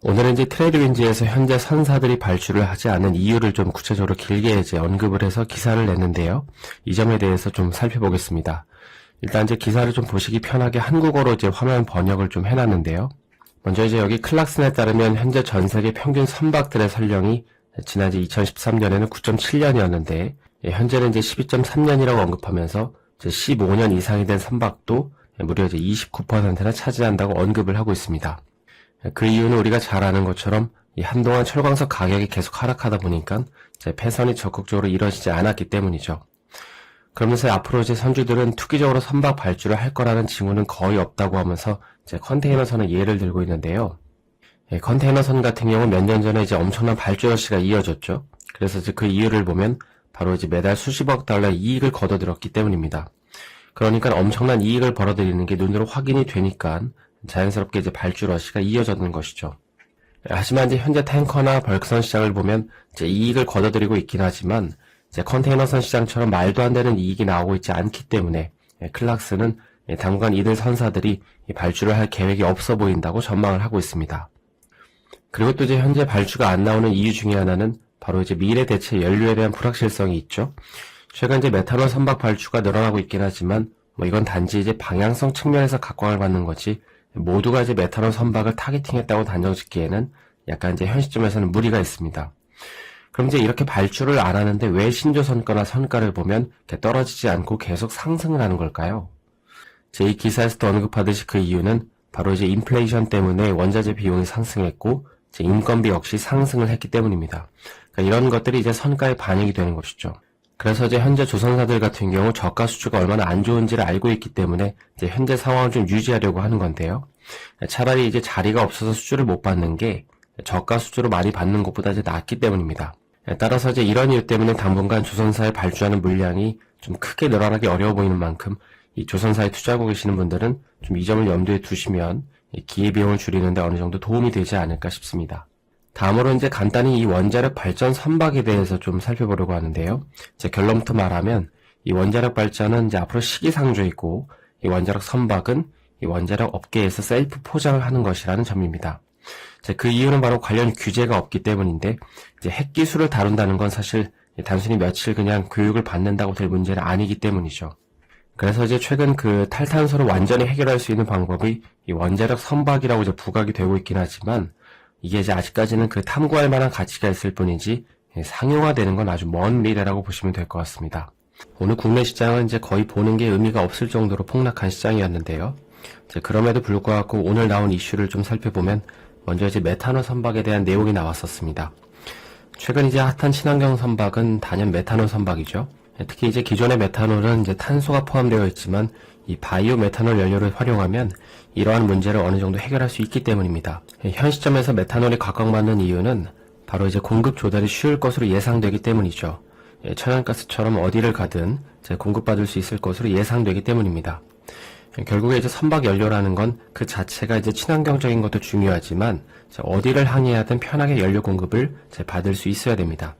오늘은 이제 트레이드윈즈에서 현재 선사들이 발주를 하지 않은 이유를 좀 구체적으로 길게 이제 언급을 해서 기사를 냈는데요. 이 점에 대해서 좀 살펴보겠습니다. 일단 이제 기사를 좀 보시기 편하게 한국어로 이제 화면 번역을 좀 해놨는데요. 먼저 이제 여기 클락슨에 따르면 현재 전 세계 평균 선박들의 선령이 지난 이제 2013년에는 9.7년이었는데 현재는 이제 12.3년이라고 언급하면서 이제 15년 이상이 된 선박도 무려 이제 29%나 차지한다고 언급을 하고 있습니다. 그 이유는 우리가 잘 아는 것처럼 한동안 철광석 가격이 계속 하락하다 보니까 이제 폐선이 적극적으로 이뤄지지 않았기 때문이죠. 그러면서 앞으로 이제 선주들은 투기적으로 선박 발주를 할 거라는 징후는 거의 없다고 하면서 이제 컨테이너선을 예를 들고 있는데요. 컨테이너선 같은 경우 몇 년 전에 이제 엄청난 발주 러시가 이어졌죠. 그래서 이제 그 이유를 보면 바로 이제 매달 수십억 달러의 이익을 거둬들였기 때문입니다. 그러니까 엄청난 이익을 벌어들이는 게 눈으로 확인이 되니까 자연스럽게 이제 발주 러시가 이어졌는 것이죠. 하지만 이제 현재 탱커나 벌크선 시장을 보면 이제 이익을 거둬들이고 있긴 하지만 이제 컨테이너선 시장처럼 말도 안 되는 이익이 나오고 있지 않기 때문에 클락슨은 당분간 이들 선사들이 발주를 할 계획이 없어 보인다고 전망을 하고 있습니다. 그리고 또 이제 현재 발주가 안 나오는 이유 중에 하나는 바로 이제 미래 대체 연료에 대한 불확실성이 있죠. 최근 이제 메탄올 선박 발주가 늘어나고 있긴 하지만 이건 단지 이제 방향성 측면에서 각광을 받는 거지 모두가 이제 메탄올 선박을 타겟팅했다고 단정짓기에는 약간 이제 현 시점에서는 무리가 있습니다. 그럼 이제 이렇게 발주를 안 하는데 왜 신조 선가나 선가를 보면 이렇게 떨어지지 않고 계속 상승을 하는 걸까요? 제 이 기사에서도 언급하듯이 그 이유는 바로 이제 인플레이션 때문에 원자재 비용이 상승했고 이제 인건비 역시 상승을 했기 때문입니다. 그러니까 이런 것들이 이제 선가에 반영이 되는 것이죠. 그래서 이제 현재 조선사들 같은 경우 저가 수주가 얼마나 안 좋은지를 알고 있기 때문에 이제 현재 상황을 좀 유지하려고 하는 건데요. 차라리 이제 자리가 없어서 수주를 못 받는 게 저가 수주로 많이 받는 것보다 이제 낫기 때문입니다. 따라서 이제 이런 이유 때문에 당분간 조선사에 발주하는 물량이 좀 크게 늘어나기 어려워 보이는 만큼 이 조선사에 투자하고 계시는 분들은 좀 이 점을 염두에 두시면 기회비용을 줄이는데 어느 정도 도움이 되지 않을까 싶습니다. 다음으로 이제 간단히 이 원자력 발전 선박에 대해서 좀 살펴보려고 하는데요. 이제 결론부터 말하면 이 원자력 발전은 이제 앞으로 시기상조이고 이 원자력 선박은 이 원자력 업계에서 셀프 포장을 하는 것이라는 점입니다. 그 이유는 바로 관련 규제가 없기 때문인데 이제 핵 기술을 다룬다는 건 사실 단순히 며칠 그냥 교육을 받는다고 될 문제는 아니기 때문이죠. 그래서 이제 최근 그 탈탄소를 완전히 해결할 수 있는 방법이 이 원자력 선박이라고 이제 부각이 되고 있긴 하지만 이게 이제 아직까지는 그 탐구할 만한 가치가 있을 뿐이지 상용화되는 건 아주 먼 미래라고 보시면 될 것 같습니다. 오늘 국내 시장은 이제 거의 보는 게 의미가 없을 정도로 폭락한 시장이었는데요. 그럼에도 불구하고 오늘 나온 이슈를 좀 살펴보면 먼저 이제 메탄올 선박에 대한 내용이 나왔었습니다. 최근 이제 핫한 친환경 선박은 단연 메탄올 선박이죠. 특히 이제 기존의 메탄올은 이제 탄소가 포함되어 있지만 이 바이오 메탄올 연료를 활용하면 이러한 문제를 어느 정도 해결할 수 있기 때문입니다. 현 시점에서 메탄올이 각광받는 이유는 바로 이제 공급 조달이 쉬울 것으로 예상되기 때문이죠. 천연가스처럼 어디를 가든 공급받을 수 있을 것으로 예상되기 때문입니다. 결국에 이제 선박 연료라는 건 그 자체가 이제 친환경적인 것도 중요하지만 어디를 항해하든 편하게 연료 공급을 받을 수 있어야 됩니다.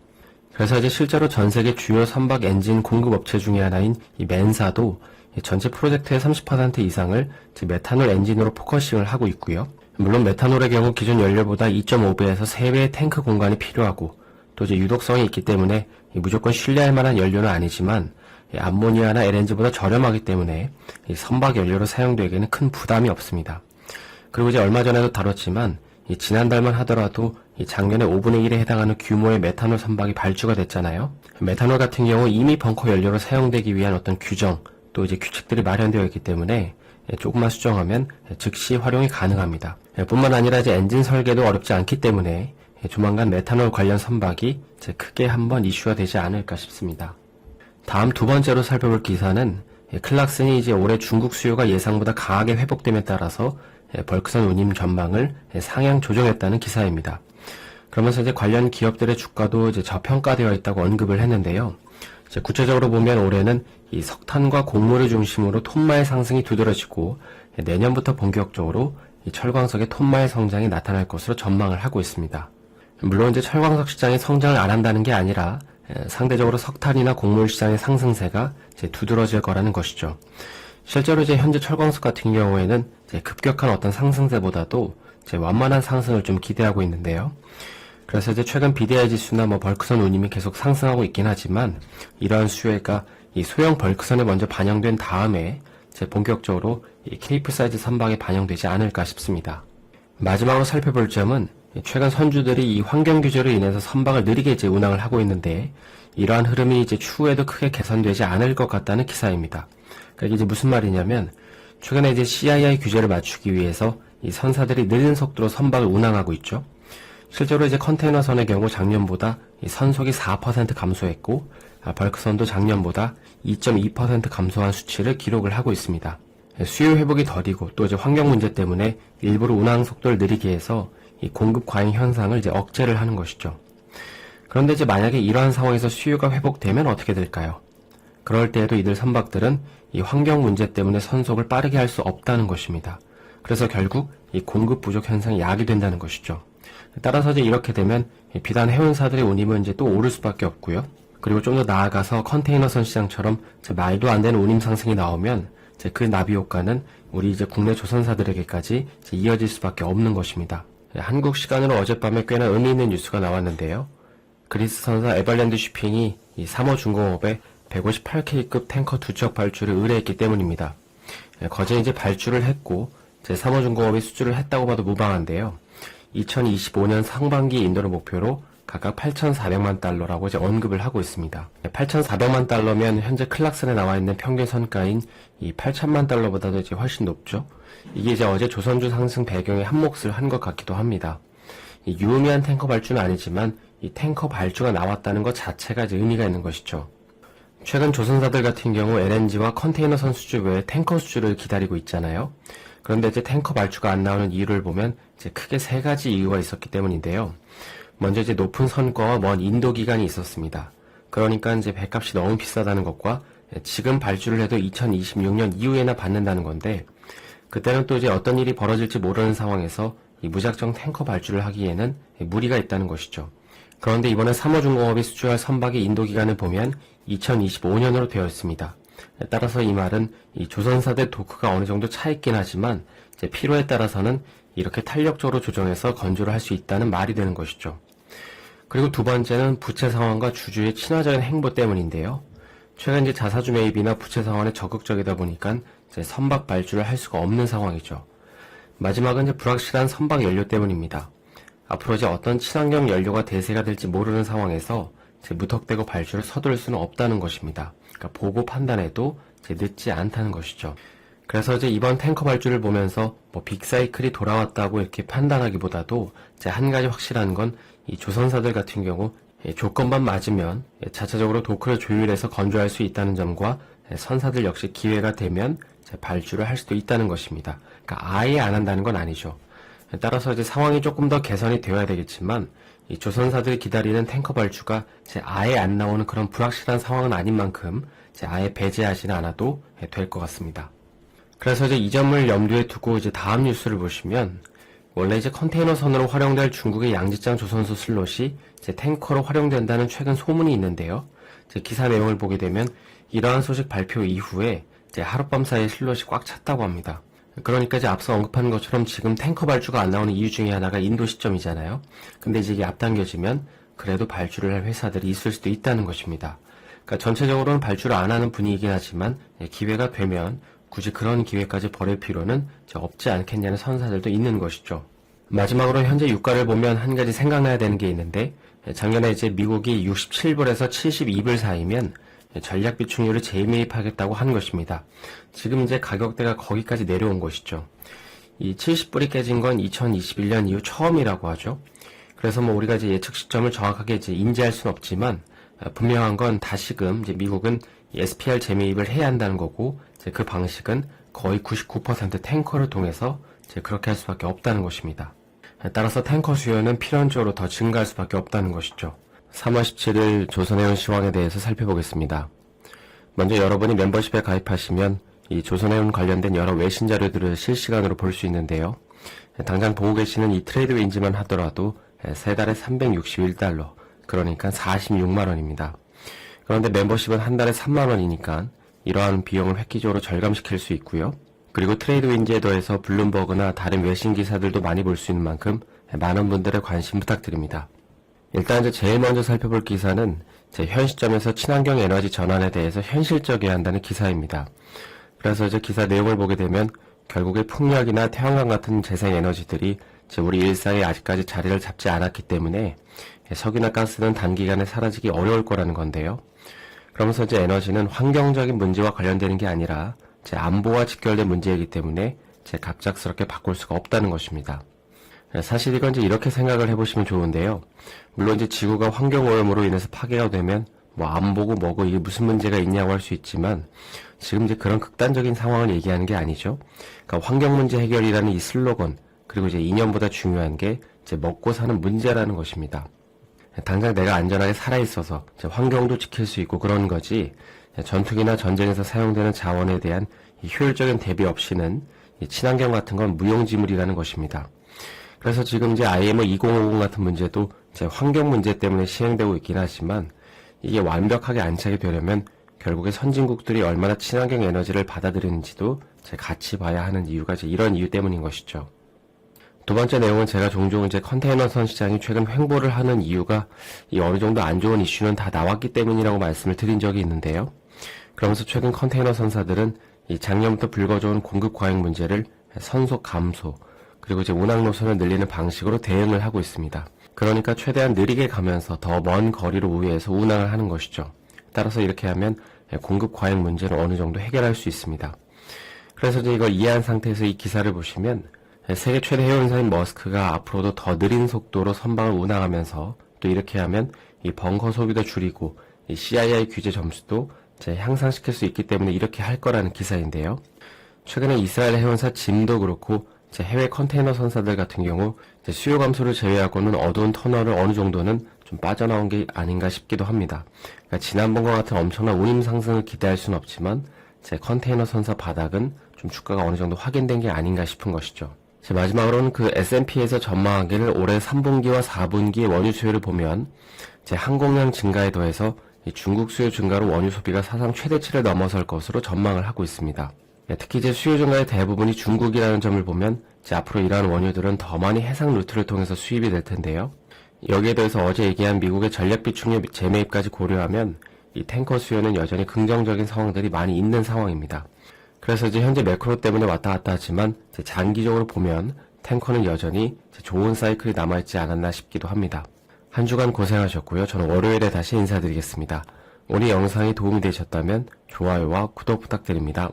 그래서 이제 실제로 전 세계 주요 선박 엔진 공급 업체 중에 하나인 이 맨사도 전체 프로젝트의 30% 이상을 메탄올 엔진으로 포커싱을 하고 있고요. 물론 메탄올의 경우 기존 연료보다 2.5배에서 3배의 탱크 공간이 필요하고 또 이제 유독성이 있기 때문에 무조건 신뢰할 만한 연료는 아니지만 암모니아나 LNG보다 저렴하기 때문에 이 선박 연료로 사용되기에는 큰 부담이 없습니다. 그리고 이제 얼마 전에도 다뤘지만 지난달만 하더라도 작년에 5분의 1에 해당하는 규모의 메탄올 선박이 발주가 됐잖아요. 메탄올 같은 경우 이미 벙커 연료로 사용되기 위한 어떤 규정 또 이제 규칙들이 마련되어 있기 때문에 조금만 수정하면 즉시 활용이 가능합니다. 뿐만 아니라 이제 엔진 설계도 어렵지 않기 때문에 조만간 메탄올 관련 선박이 크게 한번 이슈가 되지 않을까 싶습니다. 다음 두 번째로 살펴볼 기사는 클락슨이 이제 올해 중국 수요가 예상보다 강하게 회복됨에 따라서 벌크선 운임 전망을 상향 조정했다는 기사입니다. 그러면서 이제 관련 기업들의 주가도 이제 저평가되어 있다고 언급을 했는데요. 구체적으로 보면 올해는 이 석탄과 곡물을 중심으로 톤마일 상승이 두드러지고 내년부터 본격적으로 이 철광석의 톤마일 성장이 나타날 것으로 전망을 하고 있습니다. 물론 이제 철광석 시장이 성장을 안 한다는 게 아니라 상대적으로 석탄이나 곡물 시장의 상승세가 이제 두드러질 거라는 것이죠. 실제로 이제 현재 철광석 같은 경우에는 이제 급격한 어떤 상승세보다도 이제 완만한 상승을 좀 기대하고 있는데요. 그래서 이제 최근 BDI 지수나 벌크선 운임이 계속 상승하고 있긴 하지만 이러한 수혜가 이 소형 벌크선에 먼저 반영된 다음에 이제 본격적으로 이 케이프 사이즈 선박에 반영되지 않을까 싶습니다. 마지막으로 살펴볼 점은 최근 선주들이 이 환경 규제로 인해서 선박을 느리게 이제 운항을 하고 있는데 이러한 흐름이 이제 추후에도 크게 개선되지 않을 것 같다는 기사입니다. 그러니까 이게 이제 무슨 말이냐면 최근에 이제 CII 규제를 맞추기 위해서 이 선사들이 느린 속도로 선박을 운항하고 있죠. 실제로 이제 컨테이너선의 경우 작년보다 이 선속이 4% 감소했고 벌크선도 작년보다 2.2% 감소한 수치를 기록을 하고 있습니다. 수요 회복이 더디고 또 이제 환경 문제 때문에 일부러 운항 속도를 느리게 해서 이 공급 과잉 현상을 이제 억제를 하는 것이죠. 그런데 이제 만약에 이러한 상황에서 수요가 회복되면 어떻게 될까요? 그럴 때에도 이들 선박들은 이 환경 문제 때문에 선속을 빠르게 할 수 없다는 것입니다. 그래서 결국 이 공급 부족 현상이 야기된다는 것이죠. 따라서 이제 이렇게 되면 비단 해운사들의 운임은 이제 또 오를 수밖에 없고요. 그리고 좀 더 나아가서 컨테이너선 시장처럼 말도 안 되는 운임 상승이 나오면 이제 그 나비 효과는 우리 이제 국내 조선사들에게까지 이제 이어질 수밖에 없는 것입니다. 한국 시간으로 어젯밤에 꽤나 의미 있는 뉴스가 나왔는데요. 그리스 선사 에벌랜드 쉬핑이 이 3호 중공업에 158K급 탱커 2척 발주를 의뢰했기 때문입니다. 거제 이제 발주를 했고 제 3호 중공업이 수주를 했다고 봐도 무방한데요. 2025년 상반기 인도를 목표로 각각 8,400만 달러라고 이제 언급을 하고 있습니다. 8,400만 달러면 현재 클락슨에 나와 있는 평균 선가인 이 8,000만 달러보다도 이제 훨씬 높죠. 이게 이제 어제 조선주 상승 배경에 한 몫을 한 것 같기도 합니다. 이 유의미한 탱커 발주는 아니지만 이 탱커 발주가 나왔다는 것 자체가 이제 의미가 있는 것이죠. 최근 조선사들 같은 경우 LNG와 컨테이너선 수주 외에 탱커 수주를 기다리고 있잖아요. 그런데 이제 탱커 발주가 안 나오는 이유를 보면 이제 크게 세 가지 이유가 있었기 때문인데요. 먼저 이제 높은 선가와 먼 인도 기간이 있었습니다. 그러니까 이제 배값이 너무 비싸다는 것과 지금 발주를 해도 2026년 이후에나 받는다는 건데 그때는 또 이제 어떤 일이 벌어질지 모르는 상황에서 이 무작정 탱커 발주를 하기에는 무리가 있다는 것이죠. 그런데 이번에 3호 중공업이 수주할 선박의 인도 기간을 보면 2025년으로 되어 있습니다. 따라서 이 말은 이 조선사들 도크가 어느 정도 차 있긴 하지만 이제 필요에 따라서는 이렇게 탄력적으로 조정해서 건조를 할 수 있다는 말이 되는 것이죠. 그리고 두 번째는 부채 상황과 주주의 친화적인 행보 때문인데요. 최근 이제 자사주 매입이나 부채 상황에 적극적이다 보니까 이제 선박 발주를 할 수가 없는 상황이죠. 마지막은 이제 불확실한 선박 연료 때문입니다. 앞으로 이제 어떤 친환경 연료가 대세가 될지 모르는 상황에서 이제 무턱대고 발주를 서두를 수는 없다는 것입니다. 그러니까 보고 판단해도 이제 늦지 않다는 것이죠. 그래서 이제 이번 탱커 발주를 보면서 빅사이클이 돌아왔다고 이렇게 판단하기보다도 이제 한 가지 확실한 건 이 조선사들 같은 경우 조건만 맞으면 자체적으로 도크를 조율해서 건조할 수 있다는 점과 선사들 역시 기회가 되면 발주를 할 수도 있다는 것입니다. 그러니까 아예 안 한다는 건 아니죠. 따라서 이제 상황이 조금 더 개선이 되어야 되겠지만 이 조선사들이 기다리는 탱커 발주가 이제 아예 안 나오는 그런 불확실한 상황은 아닌 만큼 이제 아예 배제하지는 않아도 될 것 같습니다. 그래서 이제 이 점을 염두에 두고 이제 다음 뉴스를 보시면 원래 이제 컨테이너선으로 활용될 중국의 양지장 조선소 슬롯이 이제 탱커로 활용된다는 최근 소문이 있는데요. 이제 기사 내용을 보게 되면 이러한 소식 발표 이후에 이제 하룻밤 사이에 슬롯이 꽉 찼다고 합니다. 그러니까 이제 앞서 언급한 것처럼 지금 탱커 발주가 안 나오는 이유 중에 하나가 인도 시점이잖아요. 근데 이제 이게 앞당겨지면 그래도 발주를 할 회사들이 있을 수도 있다는 것입니다. 그러니까 전체적으로는 발주를 안 하는 분위기긴 하지만 기회가 되면 굳이 그런 기회까지 버릴 필요는 없지 않겠냐는 선사들도 있는 것이죠. 마지막으로 현재 유가를 보면 한 가지 생각나야 되는 게 있는데 작년에 이제 미국이 67불에서 72불 사이면 전략 비축률을 재매입하겠다고 한 것입니다. 지금 이제 가격대가 거기까지 내려온 것이죠. 이 70불이 깨진 건 2021년 이후 처음이라고 하죠. 그래서 우리가 이제 예측 시점을 정확하게 이제 인지할 수는 없지만 분명한 건 다시금 이제 미국은 SPR 재매입을 해야 한다는 거고 이제 그 방식은 거의 99% 탱커를 통해서 이제 그렇게 할 수밖에 없다는 것입니다. 따라서 탱커 수요는 필연적으로 더 증가할 수밖에 없다는 것이죠. 3월 17일 조선해운 시황에 대해서 살펴보겠습니다. 먼저 여러분이 멤버십에 가입하시면 이 조선해운 관련된 여러 외신 자료들을 실시간으로 볼 수 있는데요. 당장 보고 계시는 이 트레이드윈즈만 하더라도 세 달에 361달러, 그러니까 46만원입니다. 그런데 멤버십은 한 달에 3만원이니까 이러한 비용을 획기적으로 절감시킬 수 있고요. 그리고 트레이드윈즈에 더해서 블룸버그나 다른 외신 기사들도 많이 볼 수 있는 만큼 많은 분들의 관심 부탁드립니다. 일단 이제 제일 먼저 살펴볼 기사는 현 시점에서 친환경 에너지 전환에 대해서 현실적이어야 한다는 기사입니다. 그래서 이제 기사 내용을 보게 되면 결국에 풍력이나 태양광 같은 재생 에너지들이 우리 일상에 아직까지 자리를 잡지 않았기 때문에 석유나 가스는 단기간에 사라지기 어려울 거라는 건데요. 그러면서 이제 에너지는 환경적인 문제와 관련되는 게 아니라 안보와 직결된 문제이기 때문에 갑작스럽게 바꿀 수가 없다는 것입니다. 사실 이건 이제 이렇게 생각을 해보시면 좋은데요. 물론 이제 지구가 환경오염으로 인해서 파괴가 되면 안보고 뭐고 이게 무슨 문제가 있냐고 할 수 있지만 지금 이제 그런 극단적인 상황을 얘기하는 게 아니죠. 그러니까 환경 문제 해결이라는 이 슬로건, 그리고 이제 이념보다 중요한 게 먹고 사는 문제라는 것입니다. 당장 내가 안전하게 살아있어서 환경도 지킬 수 있고 그런 거지, 전투기나 전쟁에서 사용되는 자원에 대한 이 효율적인 대비 없이는 이 친환경 같은 건 무용지물이라는 것입니다. 그래서 지금 이제 IMO 2050 같은 문제도 환경 문제 때문에 시행되고 있긴 하지만 이게 완벽하게 안착이 되려면 결국에 선진국들이 얼마나 친환경 에너지를 받아들이는지도 같이 봐야 하는 이유가 이런 이유 때문인 것이죠. 두 번째 내용은 제가 종종 컨테이너선 시장이 최근 횡보를 하는 이유가 이 어느 정도 안 좋은 이슈는 다 나왔기 때문이라고 말씀을 드린 적이 있는데요. 그러면서 최근 컨테이너 선사들은 이 작년부터 불거져온 공급 과잉 문제를 선속 감소, 그리고 운항 노선을 늘리는 방식으로 대응을 하고 있습니다. 그러니까 최대한 느리게 가면서 더 먼 거리로 우회해서 운항을 하는 것이죠. 따라서 이렇게 하면 공급 과잉 문제를 어느 정도 해결할 수 있습니다. 그래서 이걸 이해한 상태에서 이 기사를 보시면 세계 최대 해운사인 머스크가 앞으로도 더 느린 속도로 선박을 운항하면서 또 이렇게 하면 이 벙커 소비도 줄이고 이 CII 규제 점수도 향상시킬 수 있기 때문에 이렇게 할 거라는 기사인데요. 최근에 이스라엘 해운사 짐도 그렇고 해외 컨테이너 선사들 같은 경우 수요 감소를 제외하고는 어두운 터널을 어느 정도는 좀 빠져나온 게 아닌가 싶기도 합니다. 그러니까 지난번과 같은 엄청난 운임 상승을 기대할 수는 없지만 컨테이너 선사 바닥은 좀 주가가 어느 정도 확인된 게 아닌가 싶은 것이죠. 마지막으로는 그 S&P에서 전망하기를 올해 3분기와 4분기의 원유 수요를 보면 항공량 증가에 더해서 중국 수요 증가로 원유 소비가 사상 최대치를 넘어설 것으로 전망을 하고 있습니다. 특히 수요 증가의 대부분이 중국이라는 점을 보면 앞으로 이러한 원유들은 더 많이 해상 루트를 통해서 수입이 될 텐데요. 여기에 대해서 어제 얘기한 미국의 전략 비축유 재매입까지 고려하면 이 탱커 수요는 여전히 긍정적인 상황들이 많이 있는 상황입니다. 그래서 현재 매크로 때문에 왔다 갔다 하지만 장기적으로 보면 탱커는 여전히 좋은 사이클이 남아있지 않았나 싶기도 합니다. 한 주간 고생하셨고요. 저는 월요일에 다시 인사드리겠습니다. 오늘 영상이 도움이 되셨다면 좋아요와 구독 부탁드립니다.